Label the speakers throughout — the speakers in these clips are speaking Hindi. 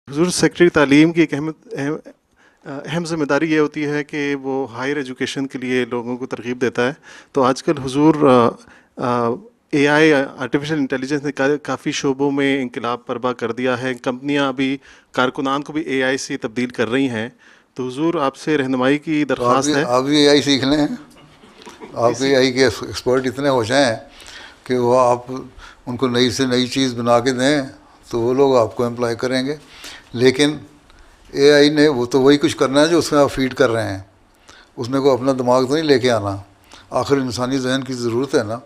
Speaker 1: हुजूर सेक्रेटरी तालीम की एक अहम ज़िम्मेदारी ये होती है कि वो हायर एजुकेशन के लिए लोगों को तरगीब देता है। तो आजकल हुजूर एआई आर्टिफिशियल इंटेलिजेंस ने काफ़ी शोबों में इंकलाब बर्पा कर दिया है। कंपनियां अभी कारकुनान को भी एआई से तब्दील कर रही हैं। तो हुजूर आपसे रहनुमाई की
Speaker 2: तो आप
Speaker 1: दरख्वास्त
Speaker 2: भी
Speaker 1: है।
Speaker 2: आप भी एआई सीख लें, आप
Speaker 1: इसी
Speaker 2: एआई के एक्सपर्ट इतने हो जाएं कि वो आप उनको नई से नई चीज़ बना के दें तो वो लोग आपको एम्प्लॉय करेंगे। लेकिन एआई ने वो तो वही कुछ करना है जो उसमें आप फीड कर रहे हैं, उसमें को अपना दिमाग तो नहीं लेके आना। आखिर इंसानी जहन की ज़रूरत है ना,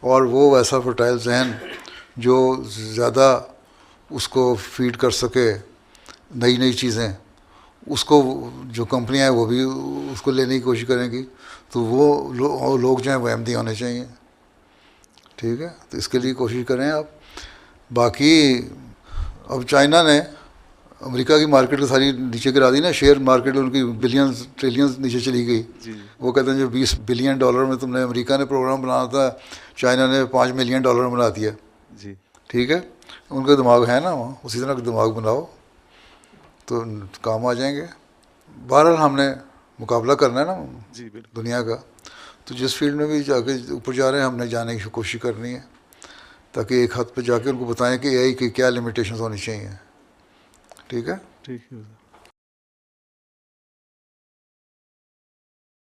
Speaker 2: और वो वैसा फर्टाइल जहन जो ज़्यादा उसको फीड कर सके नई नई चीज़ें, उसको जो कंपनियां हैं वो भी उसको लेने की कोशिश करेंगी। तो वो लोग जो हैं वो अहमदी होने चाहिए। ठीक है, तो इसके लिए कोशिश करें आप। बाकी अब चाइना ने अमेरिका की मार्केट को सारी नीचे गिरा दी ना, शेयर मार्केट उनकी बिलियंस ट्रिलियंस नीचे चली गई।
Speaker 1: जी जी
Speaker 2: वो कहते हैं जो 20 बिलियन डॉलर में तुमने अमेरिका ने प्रोग्राम बनाना था, चाइना ने 5 मिलियन डॉलर में बना दिया।
Speaker 1: जी
Speaker 2: ठीक है, उनका दिमाग है ना, वहाँ उसी तरह का दिमाग बनाओ तो काम आ जाएंगे। बहरहाल हमने मुकाबला करना है ना
Speaker 1: जी बिल्कुल।
Speaker 2: दुनिया का, तो जिस फील्ड में भी जाके ऊपर जा रहे हैं हमने जाने की कोशिश करनी है, ताकि एक हद पे जाके उनको बताएं कि एआई की क्या लिमिटेशंस होनी चाहिए। ठीक है।
Speaker 1: ठीक है।